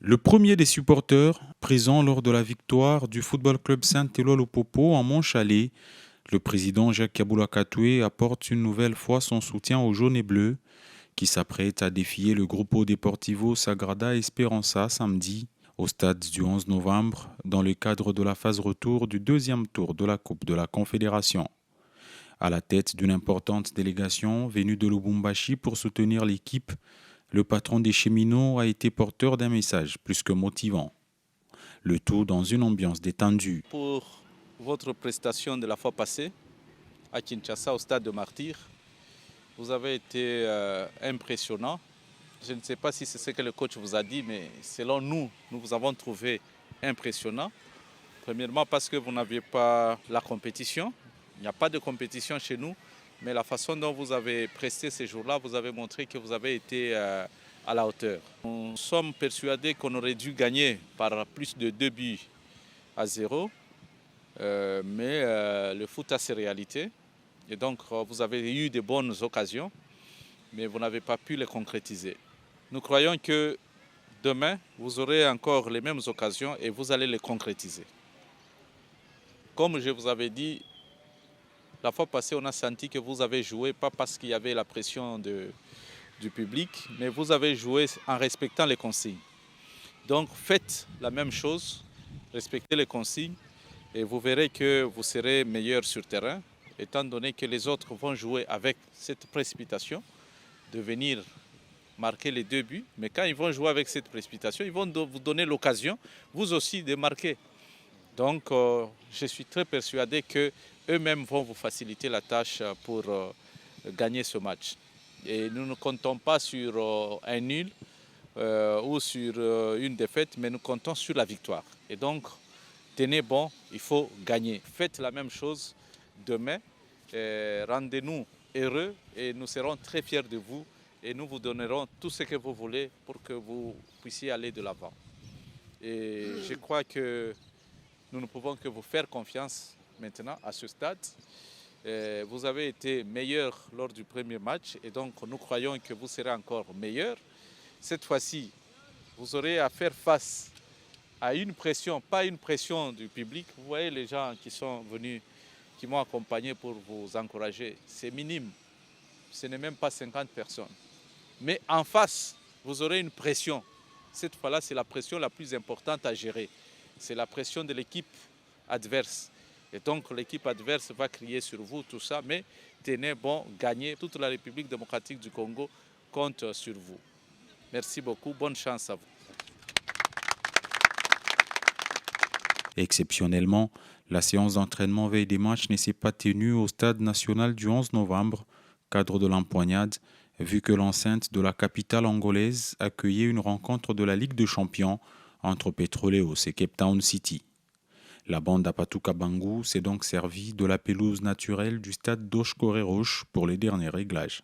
Le premier des supporters présents lors de la victoire du Football Club Saint-Éloi-le-Popo en Montchalé, le président Jacques Kaboula Katoué apporte une nouvelle fois son soutien aux jaunes et bleus qui s'apprêtent à défier le Grupo Deportivo Sagrada Esperança samedi au stade du 11 novembre dans le cadre de la phase retour du deuxième tour de la Coupe de la Confédération. À la tête d'une importante délégation venue de Lubumbashi pour soutenir l'équipe, le patron des cheminots a été porteur d'un message plus que motivant. Le tout dans une ambiance détendue. Pour votre prestation de la fois passée à Kinshasa au stade de Martyrs, vous avez été impressionnant. Je ne sais pas si c'est ce que le coach vous a dit, mais selon nous, nous vous avons trouvé impressionnant. Premièrement parce que vous n'aviez pas la compétition. Il n'y a pas de compétition chez nous. Mais la façon dont vous avez presté ces jours-là, vous avez montré que vous avez été à la hauteur. Nous sommes persuadés qu'on aurait dû gagner par plus de 2-0. Mais le foot a ses réalités. Et donc, vous avez eu de bonnes occasions, mais vous n'avez pas pu les concrétiser. Nous croyons que demain, vous aurez encore les mêmes occasions et vous allez les concrétiser. Comme je vous avais dit, la fois passée, on a senti que vous avez joué, pas parce qu'il y avait la pression du public, mais vous avez joué en respectant les consignes. Donc faites la même chose, respectez les consignes et vous verrez que vous serez meilleur sur terrain, étant donné que les autres vont jouer avec cette précipitation de venir marquer les 2 buts. Mais quand ils vont jouer avec cette précipitation, ils vont vous donner l'occasion, vous aussi, de marquer. Donc je suis très persuadé que eux-mêmes vont vous faciliter la tâche pour gagner ce match. Et nous ne comptons pas sur un nul ou sur une défaite, mais nous comptons sur la victoire. Et donc, tenez bon, il faut gagner. Faites la même chose demain. Rendez-nous heureux et nous serons très fiers de vous. Et nous vous donnerons tout ce que vous voulez pour que vous puissiez aller de l'avant. Et je crois que nous ne pouvons que vous faire confiance maintenant à ce stade. Vous avez été meilleur lors du premier match et donc nous croyons que vous serez encore meilleur. Cette fois-ci, vous aurez à faire face à une pression, pas une pression du public. Vous voyez les gens qui sont venus, qui m'ont accompagné pour vous encourager. C'est minime, ce n'est même pas 50 personnes. Mais en face, vous aurez une pression. Cette fois-là, c'est la pression la plus importante à gérer. C'est la pression de l'équipe adverse. Et donc l'équipe adverse va crier sur vous, tout ça, mais tenez bon, gagnez. Toute la République démocratique du Congo compte sur vous. Merci beaucoup, bonne chance à vous. Exceptionnellement, la séance d'entraînement veille des matchs ne s'est pas tenue au stade national du 11 novembre, cadre de l'empoignade, vu que l'enceinte de la capitale angolaise accueillait une rencontre de la Ligue des Champions entre Petroleos et Cape Town City. La bande Apatuka Bangu s'est donc servie de la pelouse naturelle du stade d'Oshkore-Roche pour les derniers réglages.